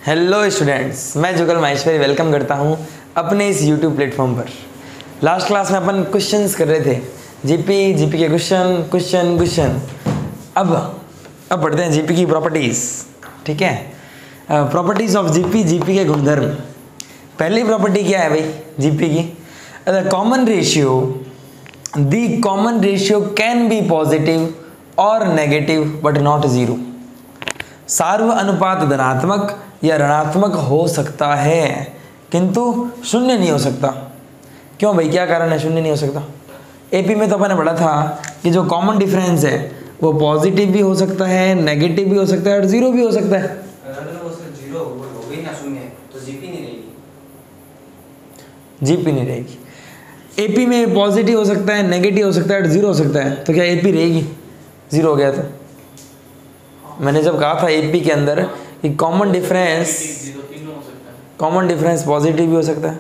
Hello students, मैं जुगल Maheshwari welcome करता हूं अपने इस यूट्यूब प्लेटफॉर्म पर। लास्ट क्लास में अपन क्वेश्चंस कर रहे थे, जीपी के क्वेश्चन। अब पढ़ते हैं जीपी की प्रॉपर्टीज़। ठीक है, प्रॉपर्टीज़ ऑफ जीपी के गुणधर्म। पहली प्रॉपर्टी क्या है भाई जीपी की? The common ratio can be positive और नेगेटिव बट नॉट जीरो। सार्व अनुपात धनात्मक या ऋणात्मक हो सकता है किंतु शून्य नहीं हो सकता। क्यों भाई, क्या कारण है शून्य नहीं हो सकता? एपी में तो अपन ने पढ़ा था कि जो कॉमन डिफरेंस है वो पॉजिटिव भी हो सकता है, नेगेटिव भी हो सकता है और जीरो भी हो सकता है। जीरो हो गई ना, शून्य, तो जीपी नहीं रहेगी। जीपी नहीं रहेगी। एपी में पॉजिटिव हो सकता है, नेगेटिव हो सकता है और जीरो हो सकता है, तो क्या एपी रहेगी? जीरो हो गया तो मैंने जब कहा था एपी के अंदर कि कॉमन डिफरेंस पॉजिटिव भी हो सकता है,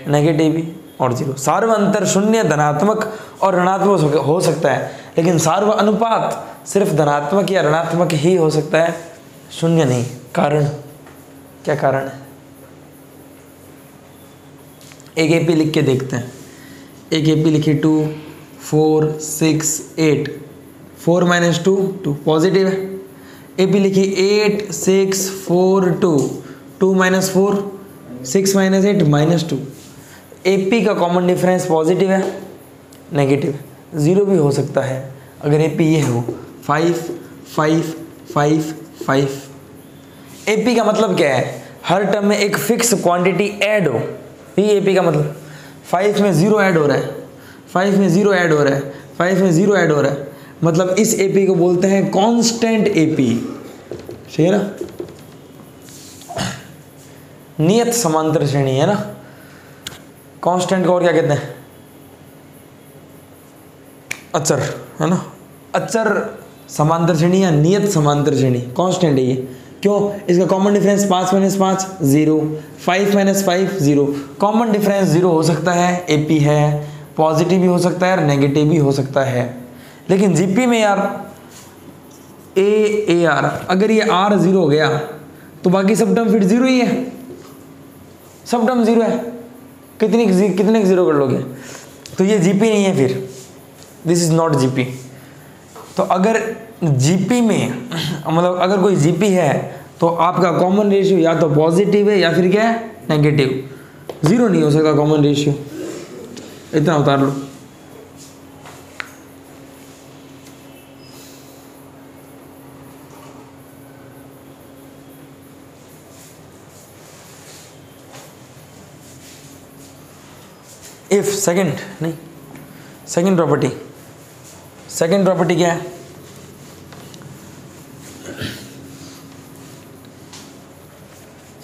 नेगेटिव भी और जीरो। सार्व अंतर शून्य धनात्मक और ऋणात्मक हो सकता है, लेकिन सार्व अनुपात सिर्फ धनात्मक या ऋणात्मक ही हो सकता है, शून्य नहीं। कारण क्या कारण है? एक एपी लिख के देखते हैं। एक एपी लिखी 2 4 6 8, 4 - 2 2 पॉजिटिव है। एपी लिखी 8 6 4 2 2 - 4 6 - 8 -2। एपी का कॉमन डिफरेंस पॉजिटिव है, नेगेटिव है, जीरो भी हो सकता है अगर एपी ये हो 5 5 5 5। एपी का मतलब क्या है? हर टर्म में एक फिक्स क्वांटिटी ऐड हो, ये एपी का मतलब। 5 में 0 ऐड हो रहा है, 5 में 0 ऐड हो रहा है, 5 में 0 ऐड हो रहा है, मतलब इस एपी को बोलते हैं कांस्टेंट एपी। सही है ना? नियत समांतर श्रेणी है ना। कांस्टेंट को और क्या कहते हैं? अचर, है ना। अचर समांतर श्रेणी या नियत समांतर श्रेणी, कांस्टेंट है ये। क्यों? इसका कॉमन डिफरेंस 5 - 5 0, 5 - 5 0। कॉमन डिफरेंस 0 हो सकता है, एपी है, पॉजिटिव भी हो सकता है और नेगेटिव भी हो सकता है। लेकिन जीपी में यार ए आर, अगर ये आर 0 हो गया तो बाकी सब टर्म फिर 0 ही है, सब टर्म 0 है। कितने जीरो कर लोगे? तो ये जीपी नहीं है, फिर दिस इज नॉट जीपी। तो अगर जीपी में मतलब अगर कोई जीपी है तो आपका कॉमन रेशियो या तो पॉजिटिव है या फिर क्या है, नेगेटिव। जीरो नहीं हो सकता कॉमन रेशियो। इतना उतार लो। इफ सेकंड प्रॉपर्टी क्या है?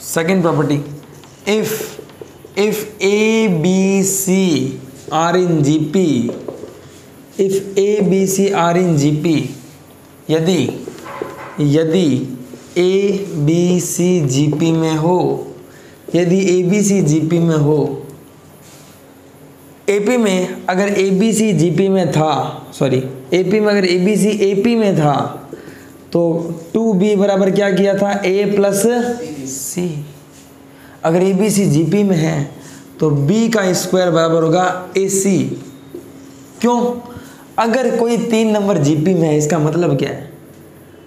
Second property, if A B C are in GP, if A B C are in GP, यदि ए बी सी जीपी में हो, यदि ए बी सी जीपी में हो, एपी में अगर एबीसी जीपी में था, सॉरी एपी में अगर एबीसी एपी में था तो 2b बराबर क्या किया था? a प्लस सी। अगर एबीसी जीपी में है तो b का स्क्वायर बराबर होगा ac। क्यों? अगर कोई 3 नंबर जीपी में है, इसका मतलब क्या है?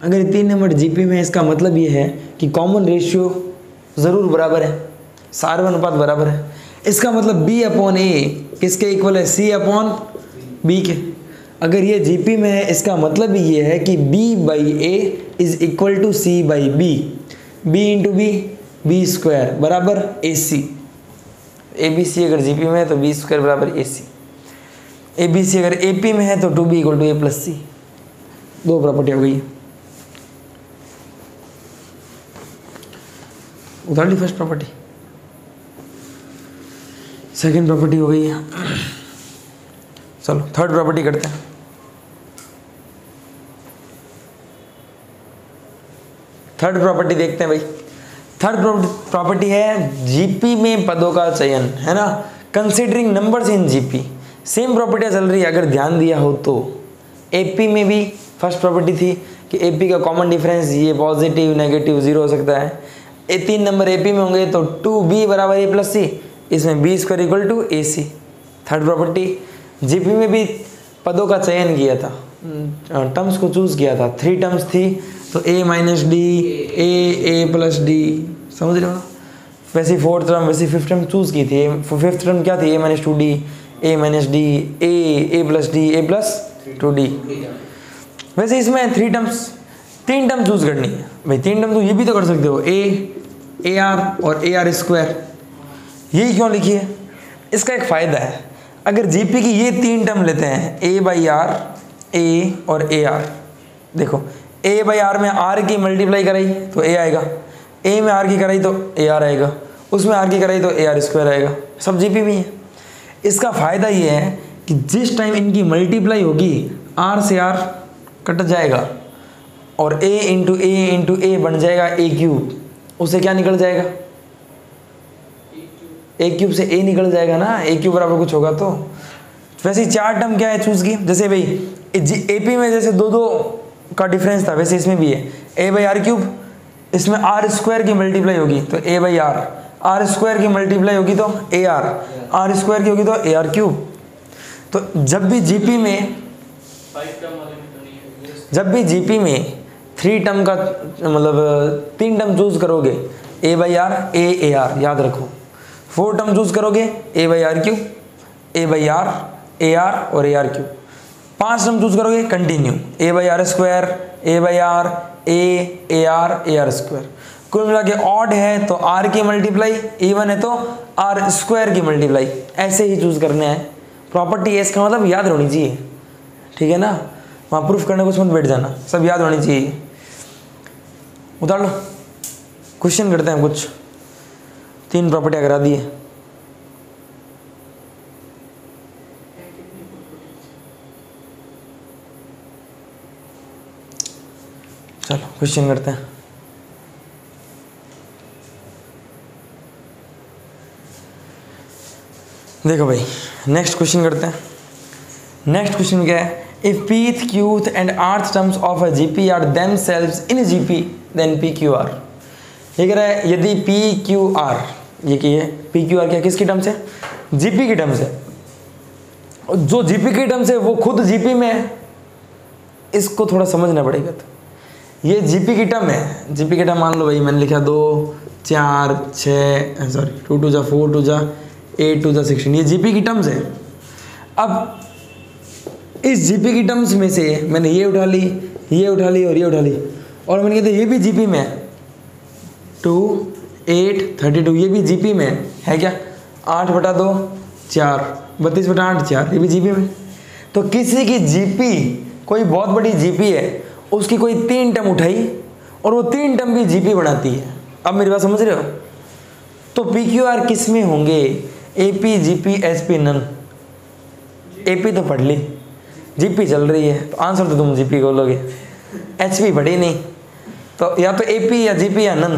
अगर 3 नंबर जीपी में है, इसका मतलब ये है कि कॉमन रेशियो ज़रूर बराबर है, सार्व अनुपात बराबर है। इसका मतलब b/a किसके इक्वल है? c/b के। अगर ये जीपी में है, इसका मतलब ये है कि b/a is equal to c/b, b into b square बराबर ac। abc अगर जीपी में है तो b स्क्वायर बराबर ac। abc अगर ap में है तो 2b equal to a plus c। दो प्रॉपर्टी हो गई। उतार ली फर्स्ट प्रॉपर्टी, सेकेंड प्रॉपर्टी हो गई है। चलो थर्ड प्रॉपर्टी करते हैं। थर्ड प्रॉपर्टी देखते हैं भाई। थर्ड प्रॉपर्टी है जीपी में पदों का चयन, है ना, considering numbers in GP. Same प्रॉपर्टियाँ चल रही है, अगर ध्यान दिया हो तो। एपी में भी फर्स्ट प्रॉपर्टी थी कि एपी का कॉमन डिफरेंस ये पॉजिटिव नेगेटिव जीरो हो सकता है। ए 3 नंबर एपी में होंगे तो 2b बराबर ए प्लस सी, इसमें B square equal to A C. Third property, GP में भी पदों का चयन किया था, टर्म्स को चूज किया था, 3 टर्म्स थी तो a minus D, A plus D, समझ रहे हो ना। वैसे फोर्थ टर्म, वैसे फिफ्थ टर्म चूज की थी। फिफ्थ टर्म क्या थी, a minus 2d, a minus D, A plus D, A plus 2d। वैसे इसमें 3 टर्म्स, 3 टर्म चूज करनी है भाई। 3 टर्म तो ये भी तो कर सकते हो, ए आर और ए आर स्क्वायर। यही क्यों लिखी है, इसका एक फ़ायदा है, अगर जीपी की ये 3 टर्म लेते हैं, ए बाई आर, ए और ए आर, देखो ए बाई आर में आर की मल्टीप्लाई कराई तो ए आएगा, ए में आर की कराई तो ए आर आएगा, उसमें आर की कराई तो ए आर स्क्वायर आएगा, सब जीपी में है। इसका फ़ायदा ये है कि जिस टाइम इनकी मल्टीप्लाई होगी आर से आर कट जाएगा और a इंटू ए बन जाएगा ए क्यूब, उससे क्या निकल जाएगा, ए क्यूब से a निकल जाएगा ना, ए क्यूब बराबर कुछ होगा तो। वैसे 4 टर्म क्या है चूज की, जैसे भाई एपी में जैसे 2 का डिफरेंस था, वैसे इसमें भी है a बाई आर क्यूब, इसमें आर स्क्वायर की मल्टीप्लाई होगी तो a बाई आर स्क्वायर की मल्टीप्लाई होगी तो ए आर स्क्वायर की होगी तो ए आर क्यूब। तो जब भी जीपी में 3 टर्म का मतलब 3 टर्म चूज करोगे, a by r, a r याद रखो। 4 टर्म चूज करोगे, a by r cube, a by r, a r और a r cube. 5 term choose करोगे continue, a by r square, a by r, a r square. कुल मिला के odd है तो आर की मल्टीप्लाई, इवन है तो आर स्क्वायर की मल्टीप्लाई, ऐसे ही चूज करने हैं। प्रॉपर्टी एस का मतलब याद होनी चाहिए, ठीक है ना, वहाँ प्रूफ करने कुछ मत बैठ जाना, सब याद होनी चाहिए। उतार लो, क्वेश्चन करते हैं कुछ। 3 प्रॉपर्टियाँ करा दिए, चलो क्वेश्चन करते हैं। देखो भाई नेक्स्ट क्वेश्चन करते हैं। नेक्स्ट क्वेश्चन क्या है, if pth, qth and rth terms of a GP are themselves in GP then PQR। ये कह रहा है यदि PQR, ये की है PQR क्या किसकी टर्म्स है, GP की टर्म्स है, जो GP की टर्म्स है वो खुद GP में है, इसको थोड़ा समझना पड़ेगा। तो ये GP की टर्म है, GP की टर्म मान लो भाई मैंने लिखा 2 4 6 सॉरी 2 2 जा 4 2 जा 8 2 जा 16, ये GP की टर्म्स है। अब इस जीपी की टर्म्स में से मैंने ये उठा ली, ये उठा ली और ये उठा ली, और मैंने कहते ये भी जीपी में है, 2 8 32, ये भी जीपी में है क्या, 8/2 4, 32/8 4, ये भी जीपी में। तो किसी की जीपी कोई बहुत बड़ी जीपी है, उसकी कोई 3 टर्म उठाई और वो 3 टर्म भी जीपी बनाती है। अब मेरी बात समझ रहे हो, तो पी क्यू आर किस में होंगे, AP GP SP none. AP तो पढ़ ली, जीपी चल रही है तो आंसर तो तुम जीपी बोलोगे, एचपी पढ़ी नहीं तो या तो एपी या जीपी या नन,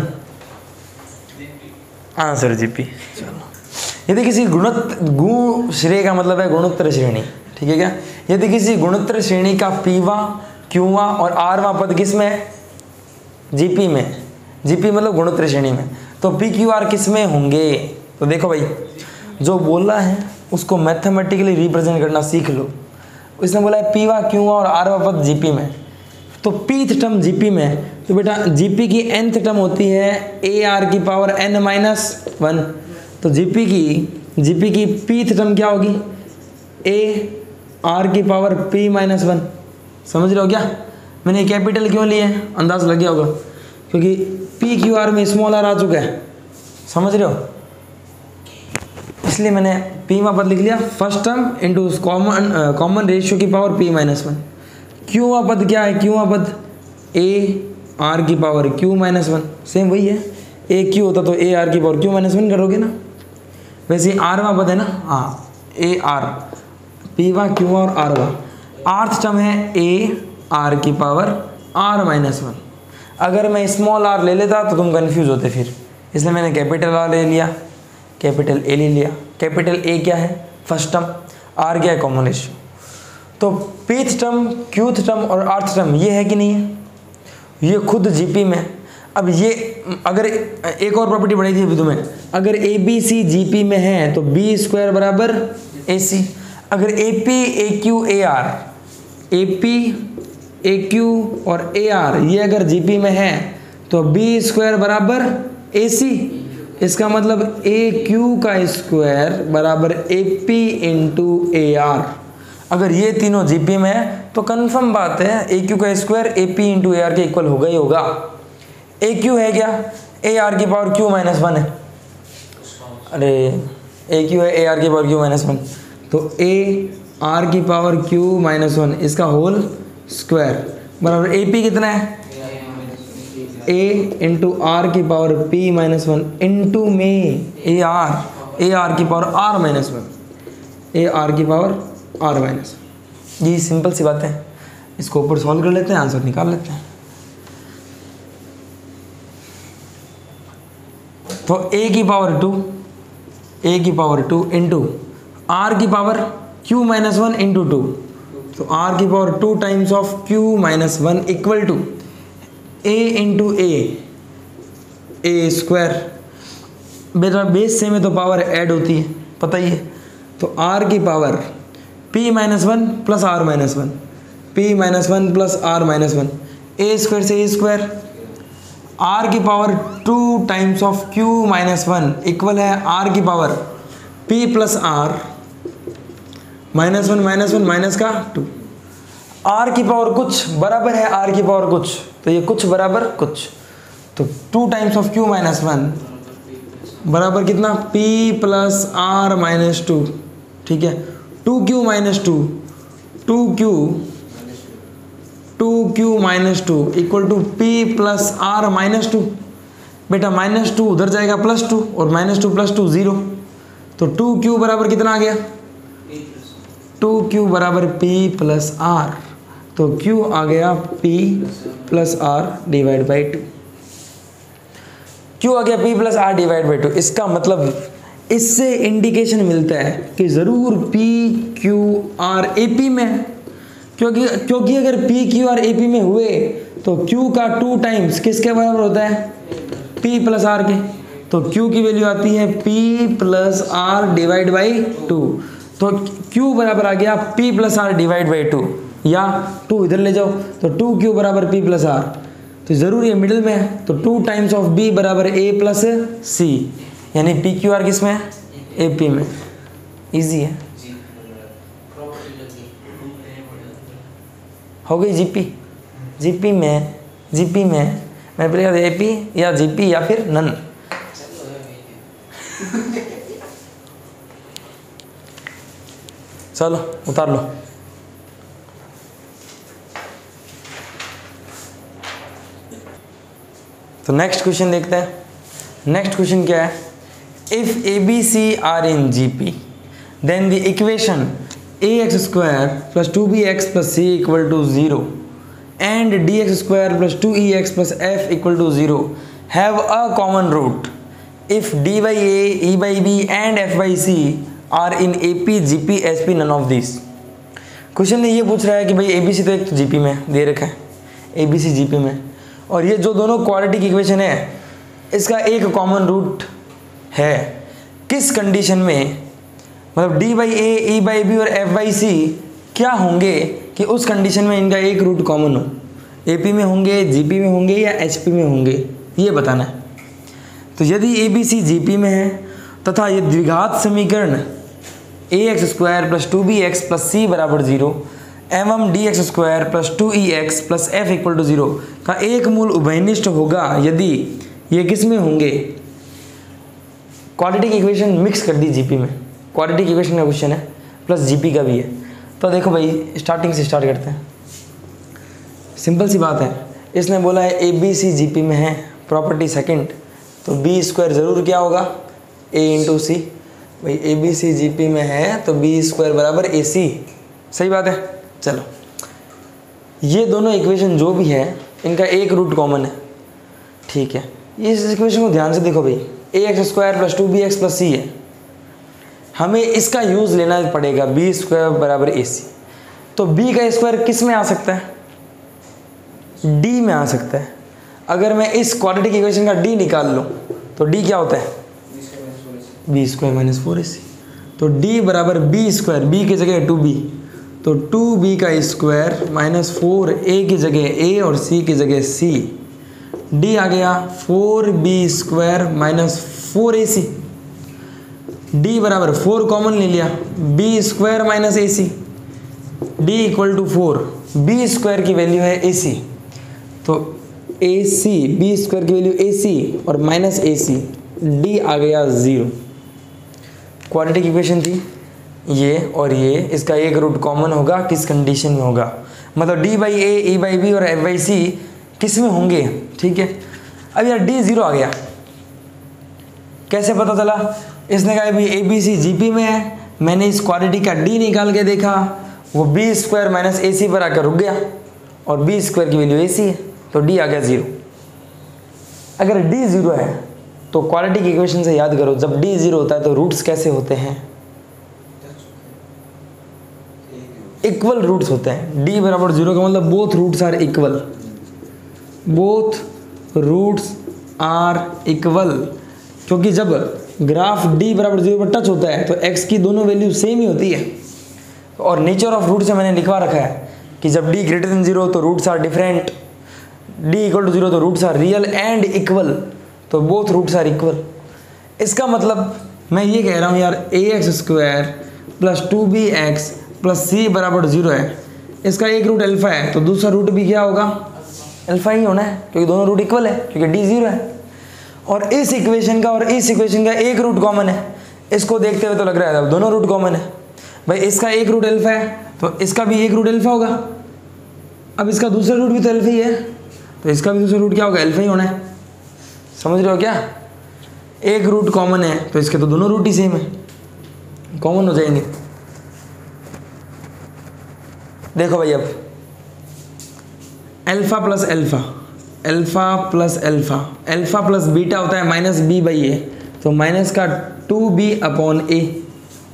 आंसर जीपी। चलो यदि किसी गुण श्रेणी का मतलब है गुणोत्तर श्रेणी, ठीक है क्या, यदि किसी गुणोत्तर श्रेणी का पीवा क्यूवा और आरवा पद किस में है, जीपी में, जीपी मतलब गुणोत्तर श्रेणी में, तो पी क्यू आर किस में होंगे। तो देखो भाई जो बोला है उसको मैथमेटिकली रिप्रेजेंट करना सीख लो। इसने बोला है पीवा क्यूवा और आरवा पद जीपी में, तो पीथ टर्म जीपी में, तो बेटा जीपी की nth टर्म होती है ए आर की पावर n-1, तो जीपी की पीथ टर्म क्या होगी, ए आर की पावर p-1। समझ रहे हो क्या, मैंने कैपिटल क्यों लिए हैं, अंदाज लग गया होगा, क्योंकि पी क्यू आर में स्मॉल आर आ चुका है, समझ रहे हो, इसलिए मैंने पीवा पद लिख लिया first term into common ratio की पावर p-1। क्यूवा पद क्या है, क्यूवा पद ए आर की पावर q-1, सेम वही है, ए क्यू होता तो ए आर की पावर q-1 करोगे ना, वैसे आरवा पद है ना, हाँ ए आर, पीवा क्यूवा और आरवा। आर्थ टर्म है ए आर की पावर r-1। अगर मैं स्मॉल आर ले लेता तो तुम कंफ्यूज होते फिर, इसलिए मैंने कैपिटल आर ले लिया, कैपिटल ए ले लिया। कैपिटल ए क्या है, फर्स्ट टर्म, आर क्या है, कॉमन रेशियो। तो पीथ टर्म, क्यूथ टर्म और आर्थ टर्म ये है कि नहीं है, ये खुद जीपी में। अब ये अगर एक और प्रॉपर्टी बढ़ाई थी अभी तुम्हें, अगर ए बी सी जी पी में है तो बी स्क्वायर बराबर ए सी। अगर A P A Q A R, A P A Q और ए आर ये अगर जी पी में है तो बी स्क्वायर बराबर ए सी। इसका मतलब ए क्यू का स्क्वायर बराबर A P into A R. अगर ये तीनों जी पी में है तो कंफर्म बात है ए क्यू का square A P into A R के इक्वल होगा ही होगा। ए क्यू है क्या, ए आर की पावर क्यू माइनस वन है, अरे ए क्यू है ए आर की पावर क्यू माइनस वन, तो ए आर की पावर क्यू माइनस वन इसका होल स्क्वायर बराबर ए पी कितना है, ए इंटू आर की power P minus one into में ए आर की power R minus one, A R की पावर आर माइनस वन। ये सिंपल सी बात है, इसको ऊपर सॉल्व कर लेते हैं, आंसर निकाल लेते हैं। तो a की पावर 2 इंटू आर की power q minus one into two, तो r की power 2 times of q minus one equal to a into A square. बेटा बेस से में तो पावर ऐड होती है पता ही है, तो r की power p minus one plus R minus one, p minus one plus R minus one, A square से ए स्क्वायर, r की power 2 times of q minus one equal है r की power p plus R minus one minus का 2, r की power कुछ बराबर है r की पावर कुछ, तो ये कुछ बराबर कुछ, तो 2 times of q minus one बराबर कितना p प्लस आर माइनस 2, ठीक है। 2q minus 2q minus 2 equal to P plus R minus 2। बेटा माइनस 2 उधर जाएगा प्लस 2 और माइनस 2 प्लस 2 0, तो 2q बराबर कितना आ गया, 2q बराबर p प्लस आर, तो q आ गया p plus R divide by 2। q आ गया p plus R divide by 2। इसका मतलब इससे इंडिकेशन मिलता है कि ज़रूर p q r A P में है, क्योंकि अगर P Q और AP में हुए तो Q का 2 टाइम्स किसके बराबर होता है, P प्लस R के, तो Q की वैल्यू आती है P plus R divide by 2, तो Q बराबर आ गया P plus R divide by 2, या 2 इधर ले जाओ तो 2Q बराबर P प्लस आर, तो ज़रूर ये मिडिल में है, तो 2 टाइम्स ऑफ B बराबर A प्लस C, यानी P Q R किस में है, AP में। ईजी है, हो गई जीपी में मैं पहले कहता एपी या जीपी या फिर नन। चलो उतार लो। तो नेक्स्ट क्वेश्चन देखते हैं। नेक्स्ट क्वेश्चन क्या है, if A B C are in GP then the equation ax square plus 2bx plus c equal to 0 and dx square plus 2ex plus f equal to 0 have a common root if d by a, e by b and f by c are in ap, gp, sp none of these। Question ने ये पूछ रहा है कि भाई abc तो एक तो gp में दे रखा है, abc gp में, और ये जो दोनों क्वाड्रेटिक इक्वेशन है इसका एक कॉमन रूट है। किस कंडीशन में, मतलब D by A, E by B और एफ बाई सी क्या होंगे कि उस कंडीशन में इनका एक रूट कॉमन हो, एपी में होंगे, जीपी में होंगे या एचपी में होंगे, ये बताना है। तो यदि ए बी सी जीपी में है तथा ये द्विघात समीकरण a x square plus 2bx plus c बराबर 0 एवं d x square plus 2ex plus F equal to 0 का एक मूल उभयनिष्ठ होगा यदि ये किस में होंगे, क्वाड्रेटिक इक्वेशन मिक्स कर दी जीपी में, क्वाड्रेटिक इक्वेशन का क्वेश्चन है प्लस जीपी का भी है। तो देखो भाई स्टार्टिंग से स्टार्ट करते हैं, सिंपल सी बात है। इसने बोला है ए बी सी जीपी में है, प्रॉपर्टी सेकंड, तो बी स्क्वायर ज़रूर क्या होगा, ए इंटू सी। भाई ए बी सी जीपी में है तो बी स्क्वायर बराबर ए सी, सही बात है। चलो ये दोनों इक्वेशन जो भी है इनका एक रूट कॉमन है, ठीक है। इस इक्वेशन को ध्यान से देखो भाई, a x square plus 2bx plus c है, हमें इसका यूज़ लेना पड़ेगा, बी स्क्वायर बराबर ए सी। तो बी का स्क्वायर किस में आ सकता है, डी में आ सकता है। अगर मैं इस क्वाड्रेटिक इक्वेशन का डी निकाल लूँ तो डी क्या होता है बी स्क्वायर माइनस 4ac। तो डी बराबर बी स्क्वायर, बी की जगह 2b, तो 2b का स्क्वायर माइनस 4a की जगह a और c की जगह c, डी आ गया 4b square minus 4ac। D बराबर 4 कॉमन ले लिया, b square minus ac, D equal to 4, b square की वैल्यू है ac, तो ac b स्क्वायर की वैल्यू ac और माइनस ac, डी आ गया 0। क्वाड्रेटिक इक्वेशन थी ये और ये, इसका एक रूट कॉमन होगा, किस कंडीशन में होगा, मतलब D by A, E by B और एफ बाई सी किस में होंगे, ठीक है। अब यार डी 0 आ गया, कैसे पता चला, इसने कहा भी ए बी सी जी पी में है, मैंने इस क्वाड्रेटिक का डी निकाल के देखा, वो बी स्क्वायर माइनस ए सी पर आकर रुक गया और बी स्क्वायर की वैल्यू ए सी है, तो डी आ गया 0। अगर डी 0 है तो क्वाड्रेटिक इक्वेशन से याद करो, जब डी 0 होता है तो रूट्स कैसे होते हैं, इक्वल रूट्स होते हैं। डी बराबर 0 का मतलब both roots are equal, both roots are equal, क्योंकि जब ग्राफ डी बराबर 0 पर टच होता है तो x की दोनों वैल्यू सेम ही होती है। और नेचर ऑफ रूट से मैंने लिखवा रखा है कि जब d ग्रेटर देन 0 तो roots are different, d equal to 0 तो roots are real and equal, तो बोथ रूट्स आर इक्वल। इसका मतलब मैं ये कह रहा हूँ यार ax square plus 2bx plus c बराबर 0 है, इसका एक रूट अल्फा है तो दूसरा रूट भी क्या होगा, अल्फा ही होना है, क्योंकि दोनों रूट इक्वल है, क्योंकि d 0 है। और इस इक्वेशन का और इस इक्वेशन का एक रूट कॉमन है, इसको देखते हुए तो लग रहा है दोनों रूट कॉमन है भाई, इसका एक रूट अल्फा है तो इसका भी एक रूट अल्फा होगा। अब इसका दूसरा रूट भी तो अल्फा ही है, तो इसका भी दूसरा रूट क्या होगा, अल्फा ही होना है। समझ रहे हो क्या, एक रूट कॉमन है तो इसके तो दोनों रूट ही सेम है, कॉमन हो जाएंगे। देखो भाई, अब alpha plus alpha, alpha plus alpha, alpha plus beta होता है माइनस बी बाई ए, तो माइनस का 2b अपॉन ए,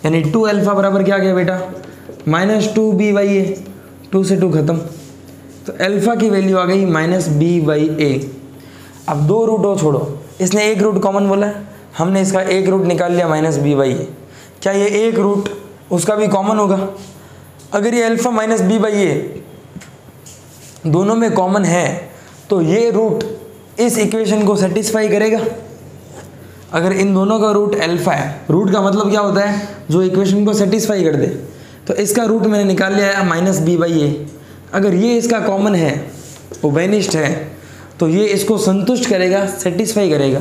यानी 2 अल्फा बराबर क्या गया बेटा, माइनस 2b बाई ए, 2 से 2 खत्म, तो अल्फा की वैल्यू आ गई माइनस बी बाई ए। अब दो रूट हो छोड़ो, इसने एक रूट कॉमन बोला है, हमने इसका एक रूट निकाल लिया माइनस बी बाई ए, क्या ये एक रूट उसका भी कॉमन होगा। अगर ये अल्फा माइनस बी बाई ए दोनों में कॉमन है तो ये रूट इस इक्वेशन को सेटिस्फाई करेगा। अगर इन दोनों का रूट अल्फा है, रूट का मतलब क्या होता है, जो इक्वेशन को सेटिस्फाई कर दे, तो इसका रूट मैंने निकाल लिया है माइनस बी बाई ए। अगर ये इसका कॉमन है, वो बेनिश्ड है, तो ये इसको संतुष्ट करेगा, सेटिस्फाई करेगा।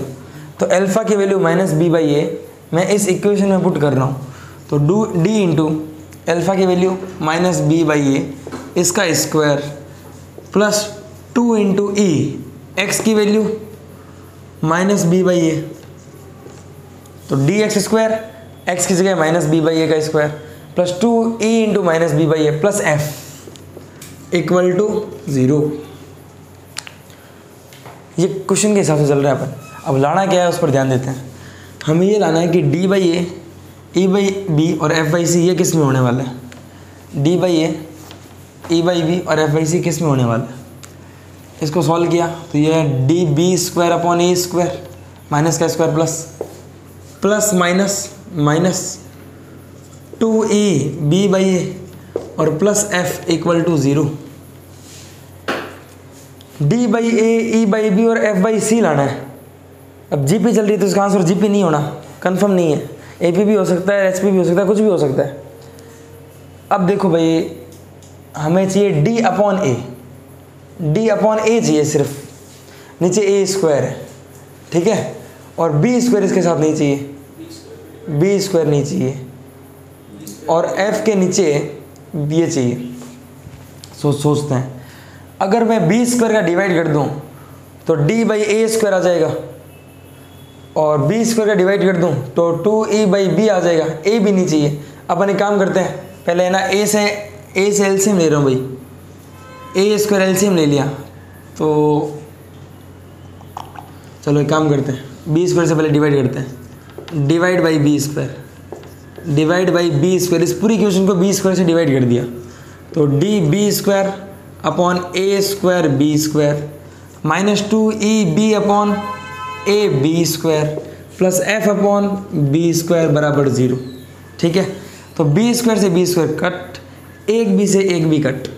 तो अल्फा की वैल्यू माइनस बी बाई ए मैं इस इक्वेशन में पुट कर रहा हूँ, तो डी इंटू अल्फा की वैल्यू माइनस बी बाई ए, इसका स्क्वायर प्लस 2 इंटू ई, एक्स की वैल्यू माइनस बी बाई ए, तो डी एक्स स्क्वायर, एक्स की जगह माइनस बी बाई ए का square plus 2 E into minus B by A plus F equal to 0। ये question के हिसाब से चल रहा है अपन। अब लाना क्या है उस पर ध्यान देते हैं। हमें ये लाना है कि D by A, E by B और एफ बाई सी ये किस में होने वाला है, D by A, E by B और एफ बाई सी किस में होने वाला है। इसको सॉल्व किया तो ये है d b square upon a square minus का square plus minus minus 2e b by a और plus F equal to 0। D by A, E by B और एफ बाई सी लाना है। अब जीपी चल रही है तो इसका आंसर जीपी नहीं होना, कंफर्म नहीं है, एपी भी हो सकता है, एचपी भी हो सकता है, कुछ भी हो सकता है। अब देखो भाई, हमें चाहिए डी अपॉन ए, डी अपॉन ए चाहिए सिर्फ, नीचे ए स्क्वायर है, ठीक है, और बी स्क्वायर इसके साथ नहीं चाहिए, बी स्क्वायर नहीं चाहिए, और एफ के नीचे ये चाहिए। सोचते हैं, अगर मैं बी स्क्वायर का डिवाइड कर दूं तो डी बाई ए स्क्वायर आ जाएगा, और बी स्क्वायर का डिवाइड कर दूं तो 2e बाई बी आ जाएगा, ए भी नहीं चाहिए। अपन एक काम करते हैं, पहले है ना ए से एलसीएम ले रहा हूँ भाई, ए स्क्वायर एलसीएम ले लिया, तो चलो एक काम करते हैं, बी स्क्वायर से पहले डिवाइड करते हैं, divide by B square, divide by B square, इस पूरी इक्वेशन को बी स्क्वायर से डिवाइड कर दिया, तो d b square upon a square b square -2EB upon AB square plus F upon B square बराबर 0। ठीक है, तो B स्क्वायर से B स्क्वायर कट, एक B से एक B कट,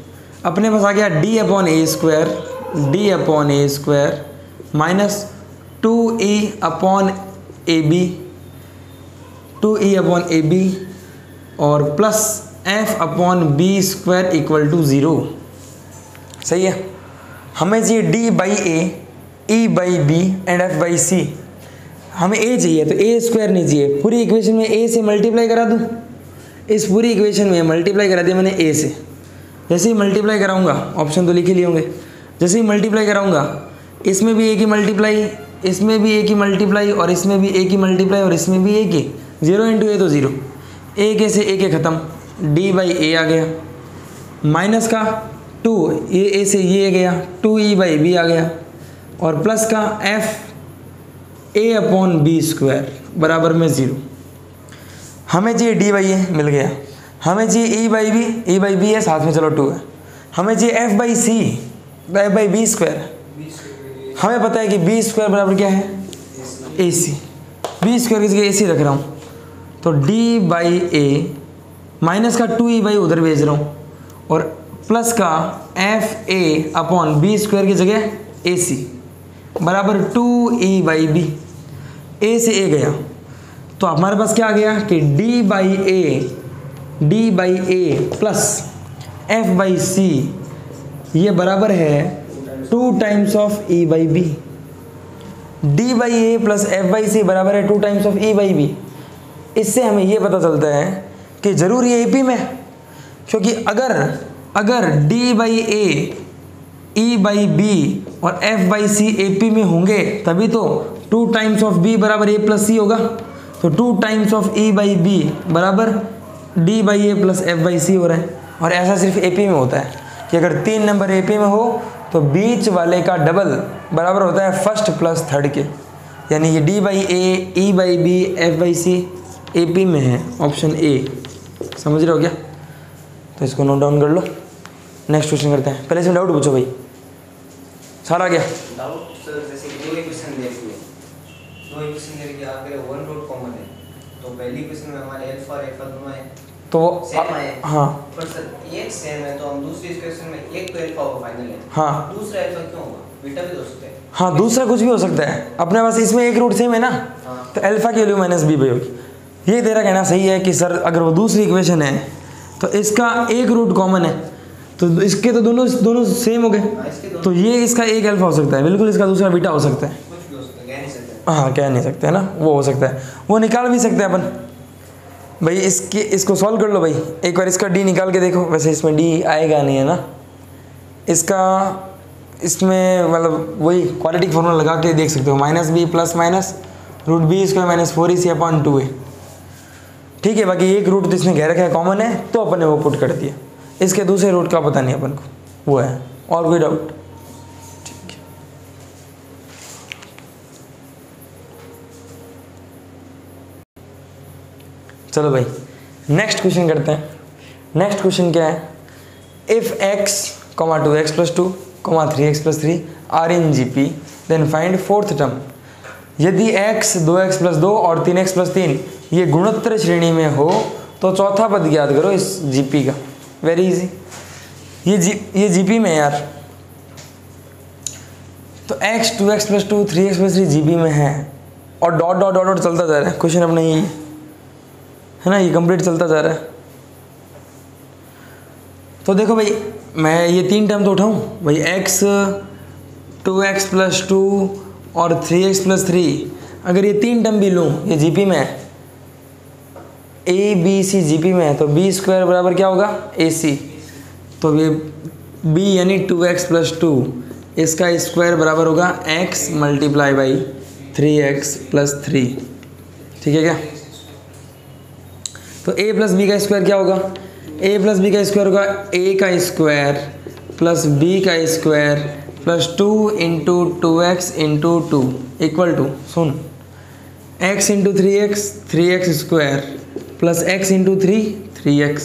अपने पास आ गया D upon A square minus 2E upon AB और plus F upon B square equal to 0। सही है, हमें चाहिए D by A, E by B and F by C। हमें A चाहिए तो A स्क्वायर नहीं चाहिए, पूरी इक्वेशन में A से मल्टीप्लाई करा दूँ, इस पूरी इक्वेशन में मल्टीप्लाई करा दिया मैंने A से। जैसे ही मल्टीप्लाई कराऊंगा, ऑप्शन तो लिखे लिए होंगे, जैसे ही मल्टीप्लाई कराऊंगा इसमें भी A की मल्टीप्लाई, इसमें भी A की मल्टीप्लाई और इसमें भी A की मल्टीप्लाई और इसमें भी A की, 0 इंटू A तो 0, A से A खत्म, D बाई A आ गया, माइनस का 2, ये A से ये गया, 2E बाई B आ गया और प्लस का F A upon B square बराबर में 0। हमें चाहिए D बाई A, मिल गया। हमें चाहिए E बाई B है, साथ में चलो 2 है। हमें चाहिए F by C, F by B square है। हमें पता है कि B स्क्वायर बराबर क्या है, AC। B स्क्वायर की जगह AC रख रहा हूँ, तो D बाई A माइनस का 2E बाई उधर भेज रहा हूँ और प्लस का FA अपॉन B स्क्वायर की जगह AC बराबर 2E बाई B। A से A गया तो हमारे पास क्या आ गया कि D by A plus F by C ये बराबर है 2 times of E by B। D by A plus F by C बराबर है 2 times of E by B। इससे हमें ये पता चलता है कि ज़रूर ये AP में, क्योंकि अगर D by A, E by B और F बाई C AP में होंगे तभी तो 2 टाइम्स ऑफ B बराबर A प्लस C होगा। तो 2 times of E by B बराबर D by A plus F by C हो रहा है। और ऐसा सिर्फ AP में होता है कि अगर 3 नंबर AP में हो तो बीच वाले का डबल बराबर होता है फर्स्ट प्लस थर्ड के, यानी ये D by A, E by B, F by C AP में है, ऑप्शन A। समझ रहे हो क्या? तो इसको नोट डाउन कर लो, नेक्स्ट क्वेश्चन करते हैं। पहले इसमें डाउट पूछो भाई, सारा क्या डाउट सर? जैसे दो इक्वेशन दे दी है, दो इक्वेशन दे के आगे वन रूट कॉमन है, तो पहली इक्वेशन में हमारे अल्फा और एल्फा दोनों है तो सेम है। हाँ, पर सर एक सेम है तो हम दूसरी इक्वेशन में एक तो अल्फा होगा फाइनल है, हाँ दूसरा अल्फा क्यों होगा? बीटा भी हो सकता है। हाँ, दूसरा कुछ भी हो सकता है, अपने पास इसमें एक रूट सेम है ना, हाँ। तो अल्फा की वैल्यू माइनस B बाई होगी। ये तेरा कहना सही है कि सर अगर वो दूसरी इक्वेशन है तो इसका एक रूट कॉमन है, तो इसके तो दोनों सेम हो गए, तो ये इसका एक अल्फा हो सकता है, बिल्कुल इसका दूसरा बीटा हो सकता है। कुछ भी हो सकता है, कह नहीं सकते। हाँ, कह नहीं सकते है ना, वो हो सकता है, वो निकाल भी सकते हैं अपन भाई। इसको सॉल्व कर लो भाई, एक बार इसका D निकाल के देखो। वैसे इसमें D आएगा नहीं है ना, इसमें मतलब वही क्वाड्रेटिक फॉर्मूला लगा के देख सकते हो, -B plus minus root B square minus 4AC upon 2A। ठीक है, बाकी एक रूट तो इसने कह रखा है कॉमन है तो अपन ने वो पुट कर दिया, इसके दूसरे रूट का पता नहीं अपन को, वो है। और कोई डाउट? ठीक है, चलो भाई नेक्स्ट क्वेश्चन करते हैं। नेक्स्ट क्वेश्चन क्या है, if x, 2x plus 2, 3x plus 3 are in GP then find fourth term. यदि x 2x प्लस 2 और 3x प्लस 3 ये गुणोत्तर श्रेणी में हो तो चौथा पद ज्ञात करो इस GP का। वेरी इजी, ये GP में यार, तो x 2x plus 2 3x plus 3 GP में है और डॉट डॉट डॉट डॉट चलता जा रहा है। क्वेश्चन अपना यही है ना, ये कंप्लीट चलता जा रहा है। तो देखो भाई, मैं ये 3 टर्म तो उठाऊं भाई, x 2x प्लस 2 और 3x प्लस 3, अगर ये 3 टर्म भी लूँ, ये GP में है, A B C GP में है, तो B स्क्वायर बराबर क्या होगा, AC। तो ये B यानी 2x प्लस 2, इसका स्क्वायर बराबर होगा x multiply by 3x plus 3। ठीक है क्या? तो A प्लस B का स्क्वायर क्या होगा, A प्लस B का स्क्वायर होगा A का स्क्वायर प्लस B का square plus 2 into 2x into 2 equal to, सुन, x into 3x square plus x into 3x।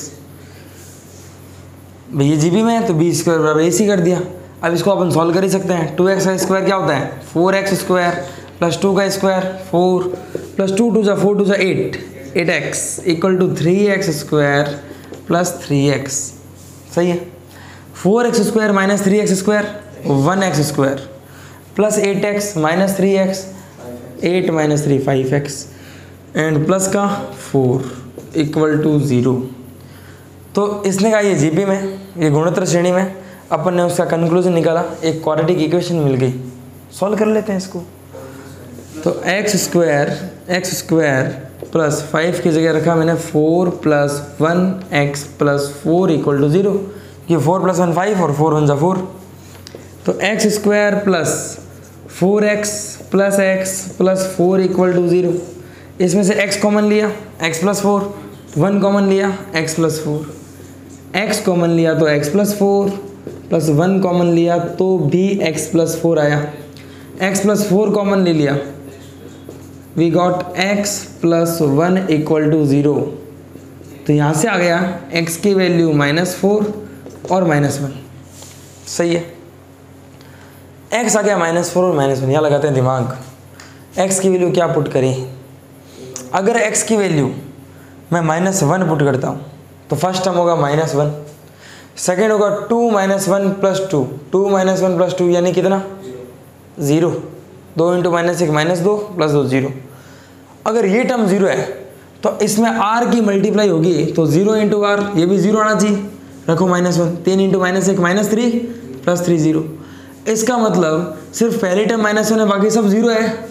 भाई ये GP में है तो B स्क्वायर बराबर AC कर दिया। अब इसको अपन सॉल्व कर ही सकते हैं। 2x का स्क्वायर क्या होता है 4x स्क्वायर प्लस 2 का स्क्वायर 4 प्लस 2 2 जा 4 2 जा 8x equal to 3x square plus 3x। सही है। 4x square minus 3x square 1x square plus 8x minus 3x 8 minus 3 5x and plus का 4 इक्वल टू 0। तो इसने कहा ये जीपी में, ये गुणोत्तर श्रेणी में, अपन ने उसका कंक्लूजन निकाला, एक क्वाड्रेटिक इक्वेशन मिल गई। सॉल्व कर लेते हैं इसको। तो एक्स स्क्वायर प्लस 5 की जगह रखा मैंने 4 plus 1x plus 4 equal to 0। ये 4 प्लस 1 5 और 4 1 जा 4। तो x square plus 4x plus x plus 4 equal to 0। इसमें से x कॉमन लिया x प्लस 4, 1 कॉमन लिया x प्लस 4, x कॉमन लिया तो x प्लस 4 प्लस 1 कॉमन लिया तो भी x प्लस 4 आया। x प्लस 4 कॉमन ले लिया, we got x plus 1 equal to 0। तो यहाँ से आ गया x की वैल्यू -4 और -1। सही है। x आ गया -4 और -1। यहाँ लगाते हैं दिमाग। x की वैल्यू क्या पुट करें। अगर x की वैल्यू मैं -1 पुट करता हूँ तो फर्स्ट टर्म होगा -1, सेकेंड होगा 2 - 1 प्लस 2, 2 - 1 प्लस 2 यानी कितना 0। 2 × -1 -2 प्लस 2 0। अगर ये टर्म 0 है तो इसमें r की मल्टीप्लाई होगी तो 0 × r, ये भी 0 आना चाहिए। रखो -1, 3 × -1 -3 प्लस 3 0। इसका मतलब सिर्फ पहले टर्म -1 है, बाकी सब 0 है।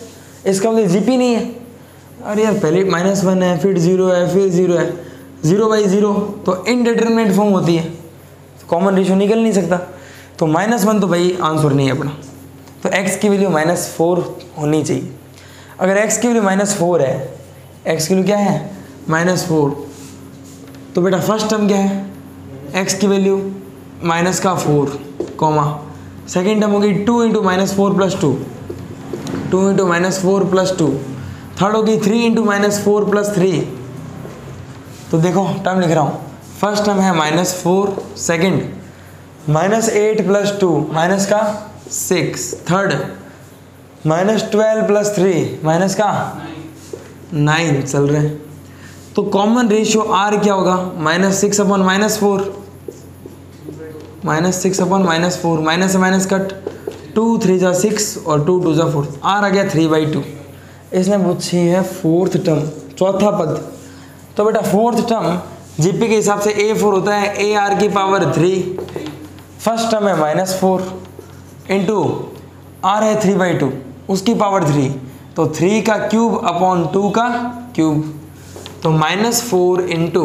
इसका मतलब जीपी नहीं है। अरे यार पहले -1 है, फिर 0 है, फिर 0 है, 0/0 तो इनडिटरमिनेट फॉर्म होती है, तो कॉमन रेशियो निकल नहीं सकता। तो -1 तो भाई आंसर नहीं है अपना। तो x की वैल्यू -4 होनी चाहिए। अगर x की वैल्यू -4 है, x की वैल्यू क्या है -4, तो बेटा फर्स्ट टर्म क्या है x की वैल्यू -4 कॉमा, सेकेंड टर्म होगी 2 × -4 प्लस 2, 2 × -4 प्लस 2, थर्ड होगी 3 × -4 प्लस 3। तो देखो टर्म लिख रहा हूँ। फर्स्ट टर्म है -4, सेकंड -8 प्लस 2 माइनस का 6, थर्ड -12 प्लस 3 माइनस का 9 चल रहे हैं। तो कॉमन रेशियो r क्या होगा -6/-4, -6/-4, माइनस से माइनस कट, 2 3 जा 6 और 2 2 जा 4, r आ गया 3/2। इसने पूछी है फोर्थ टर्म, चौथा पद। तो बेटा फोर्थ टर्म जीपी के हिसाब से a4 होता है ar की पावर 3। फर्स्ट टर्म है -4 इंटू r है 3/2, उसकी पावर 3, तो 3 का क्यूब अपॉन 2 का क्यूब, तो -4 इंटू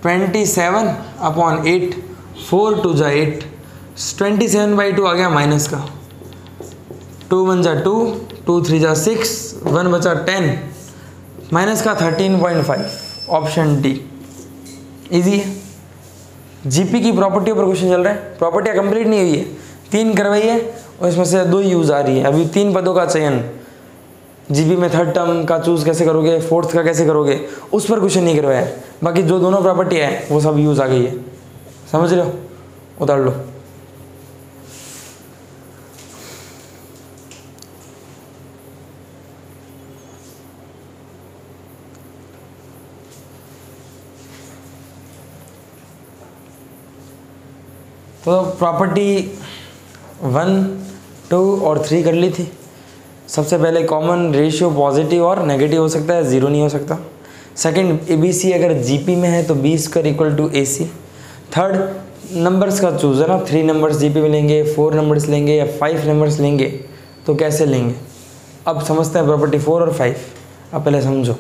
27/8, 4 2 जा 8, 27/2 आ गया माइनस का, 2 1 जा 2, 2 3 जा 6, 1 बचा 10, माइनस का 13.5, ऑप्शन डी इजी है। जीपी की प्रॉपर्टी पर क्वेश्चन चल रहा है। प्रॉपर्टियाँ कंप्लीट नहीं हुई है, 3 करवाई है और इसमें से 2 यूज आ रही है। अभी 3 पदों का चयन जीपी में थर्ड टर्म का चूज कैसे करोगे, फोर्थ का कैसे करोगे, उस पर क्वेश्चन नहीं करवाया है। बाकी जो दोनों प्रॉपर्टी है वो सब यूज आ गई है, समझ रहे हो, उतार लो। तो प्रॉपर्टी 1 2 और 3 कर ली थी। सबसे पहले कॉमन रेशियो पॉजिटिव और नेगेटिव हो सकता है, ज़ीरो नहीं हो सकता। सेकंड ABC अगर GP में है तो B² equal to AC। Third numbers का चूज है ना, 3 नंबर्स GP में लेंगे, 4 नंबर्स लेंगे या 5 नंबर्स लेंगे, तो कैसे लेंगे। अब समझते हैं प्रॉपर्टी 4 और 5। अब पहले समझो,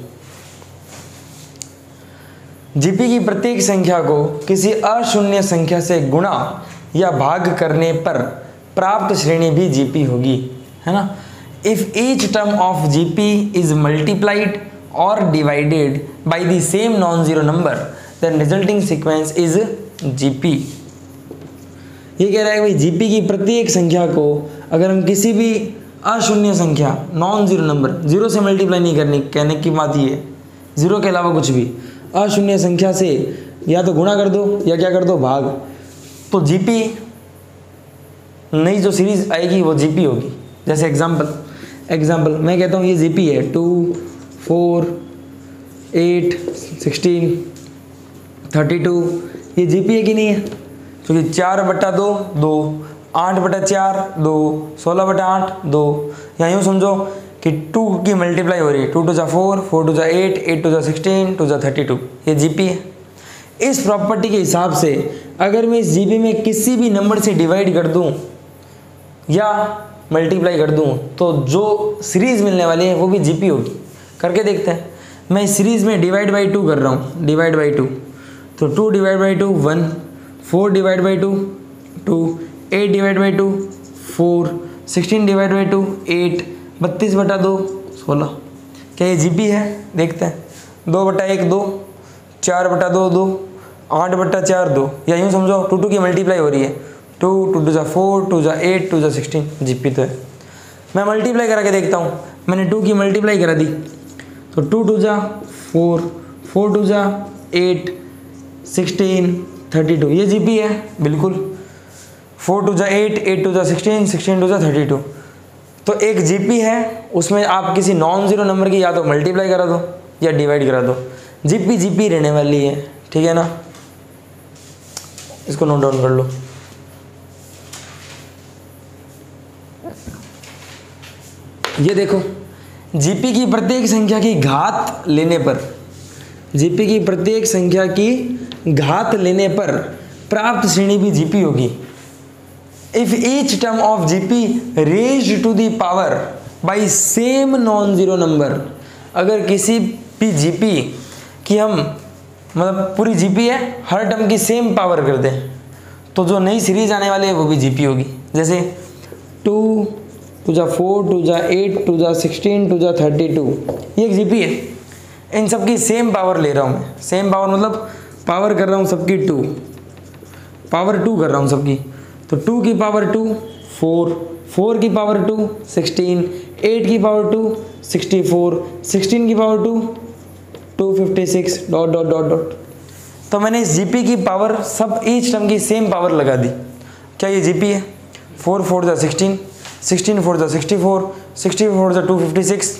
GP की प्रत्येक संख्या को किसी अशून्य संख्या से गुणा या भाग करने पर प्राप्त श्रेणी भी GP होगी, है ना। If each term of GP is multiplied और divided by the same non zero number then resulting sequence is GP। ये कह रहा है भाई GP की प्रत्येक संख्या को अगर हम किसी भी अशून्य संख्या, नॉन जीरो नंबर, जीरो से मल्टीप्लाई नहीं करनी, कहने की बात ये है, जीरो के अलावा कुछ भी अशून्य संख्या से या तो गुणा कर दो या क्या कर दो, भाग। तो GP नई जो सीरीज आएगी वो जीपी होगी। जैसे एग्जाम्पल मैं कहता हूँ ये जीपी है 2, 4, 8, 16, 32, ये जीपी है कि नहीं है? क्योंकि 4/2 2, 8/4 2, 16/8 2, या यूँ समझो कि 2 की मल्टीप्लाई हो रही है, 2 2 जा 4, 4 2 जा 8, 8 2 जा 16, 2 जा 32, ये जीपी है। इस प्रॉपर्टी के हिसाब से अगर मैं इस जीपी में किसी भी नंबर से डिवाइड कर दूं या मल्टीप्लाई कर दूं तो जो सीरीज मिलने वाली है वो भी जीपी होगी। करके देखते हैं। मैं इस सीरीज में डिवाइड बाई 2 कर रहा हूँ, डिवाइड बाई 2, तो 2 divide by 2 1, 4 divide by 2 2, 8 divide by 2 4, 16 divide by 2 8, 32/2 16। क्या ये जीपी है? देखते हैं। 2/1 2, 4/2 2, 8/4 2, या यूँ समझो 2 2 की मल्टीप्लाई हो रही है, 2 2 2 जा 4, 2 जा 8, 2 जा 16, जीपी तो है। मैं मल्टीप्लाई करा के देखता हूँ। मैंने 2 की मल्टीप्लाई करा दी तो 2 2 जा 4, 4 2 जा 8, 16, 32, ये जीपी है बिल्कुल। 4 2 जा 8, 8 2 जा 16, 16 2 जा 32, तो एक जीपी है। उसमें आप किसी नॉन ज़ीरो नंबर की या तो मल्टीप्लाई करा दो या डिवाइड करा दो, जीपी रहने वाली है, ठीक है ना। इसको नोट डाउन कर लो। ये देखो, जीपी की प्रत्येक संख्या की घात लेने पर, जीपी की प्रत्येक संख्या की घात लेने पर प्राप्त श्रेणी भी जीपी होगी। If each term of GP raised to the power by same non zero number, अगर किसी भी जीपी कि हम मतलब पूरी जीपी है, हर टर्म की सेम पावर कर दें तो जो नई सीरीज आने वाली है वो भी जीपी होगी। जैसे 2 2 जा 4, 2 जा 8, 2 जा 16, 2 जा 32, ये एक जीपी है। इन सब की सेम पावर ले रहा हूँ मैं। सेम पावर मतलब पावर कर रहा हूँ सबकी 2, पावर 2 कर रहा हूँ सबकी। तो 2 की पावर 2 4, 4 की पावर 2 16, 8 की पावर 2 64, 16 की power 2 256 dot dot dot dot. तो मैंने इस जीपी की पावर सब ईच टर्म की सेम पावर लगा दी। क्या ये जीपी है? 4 4 जा 16, 16 4 जा 64, 64 जा 256।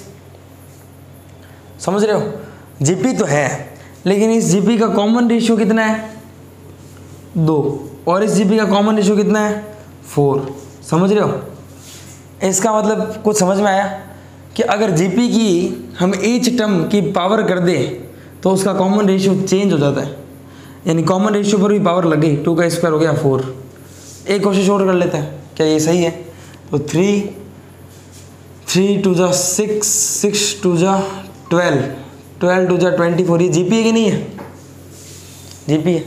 समझ रहे हो? जीपी तो है, लेकिन इस जीपी का कॉमन रेशियो कितना है? 2, और इस जीपी का कॉमन रेशियो कितना है? 4। समझ रहे हो? इसका मतलब कुछ समझ में आया कि अगर जीपी की हम ईच टर्म की पावर कर दें तो उसका कॉमन रेशियो चेंज हो जाता है, यानी कॉमन रेशियो पर भी पावर लग गई, 2 का स्क्वायर हो गया 4। एक कोशिश और कर लेते हैं, क्या ये सही है? तो 3 2 जा 6, 6 2 जा 12, 12 2 जा 24, ये जीपी है कि नहीं है? जीपी है।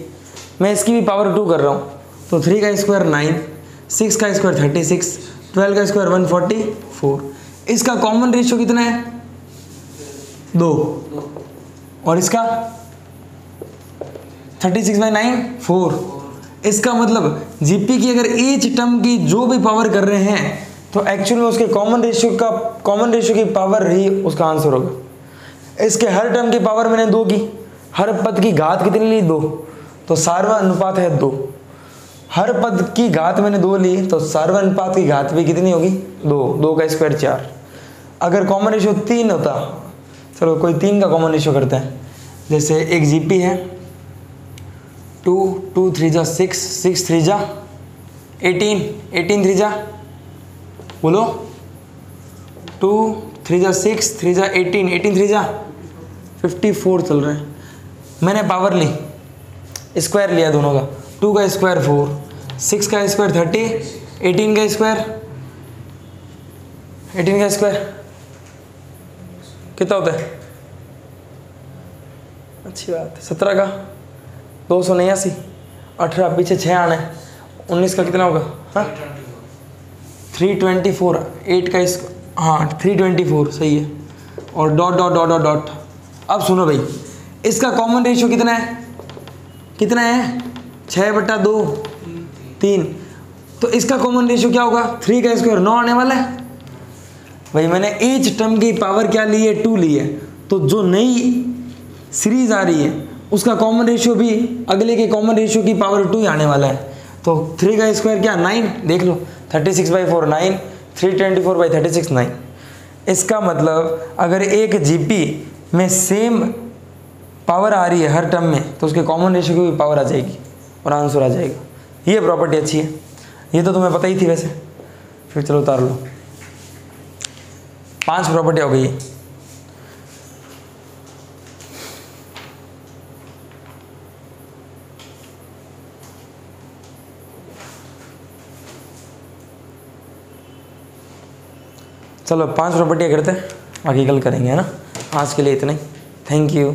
मैं इसकी भी पावर 2 कर रहा हूँ, तो 3 का स्क्वायर 9, 6 का स्क्वायर 36, 12 का स्क्वायर 144। इसका कॉमन रेशियो कितना है? 2, और इसका 36/9 4। इसका मतलब जीपी की अगर ईच टर्म की जो भी पावर कर रहे हैं तो एक्चुअल में उसके कॉमन रेशियो की पावर ही उसका आंसर होगा। इसके हर टर्म की पावर मैंने 2 की, हर पद की घात कितनी ली? 2, तो सार्वनुपात है 2। हर पद की घात मैंने 2 ली तो सार्वनुपात की घात भी कितनी होगी? 2, 2 का स्क्वायर 4। अगर कॉमन रेशियो 3 होता, चलो कोई 3 का कॉमन रेशियो करते हैं। जैसे एक जीपी है 2 2 3 जा 6, 6 3 जा 18, 18 3 जा बोलो 2 3 जा 6, 3 जा 18, 18 3 जा 54 चल रहे हैं। मैंने पावर ली, स्क्वायर लिया दोनों का, 2 का स्क्वायर 4, 6 का स्क्वायर 30, 18 का स्क्वायर कितना होता है? अच्छी बात है। 17 का 289, 18 पीछे 6 आना है, 19 का कितना होगा? हाँ 324, 8 का हाँ 324 सही है, और dot dot dot dot dot. अब सुनो भाई, इसका कॉमन रेशियो कितना है? कितना है? 6/2 3। तो इसका कॉमन रेशियो क्या होगा? 3 का स्क्वायर 9 आने वाला है। भाई मैंने ईच टर्म की पावर क्या ली है? 2 ली है, तो जो नई सीरीज आ रही है उसका कॉमन रेशियो भी अगले के कॉमन रेशियो की पावर 2 ही आने वाला है। तो 3 का स्क्वायर क्या? 9। देख लो 36/4 9, 324/36 9। इसका मतलब अगर एक जीपी में सेम पावर आ रही है हर टर्म में तो उसके कॉमन रेशियो की भी पावर आ जाएगी और आंसर आ जाएगा। ये प्रॉपर्टी अच्छी है, ये तो तुम्हें पता ही थी वैसे। फिर चलो उतार लो, 5 प्रॉपर्टी हो गई। चलो 5 प्रॉपर्टियाँ करते हैं, बाकी कल करेंगे, है ना। आज के लिए इतना ही, थैंक यू।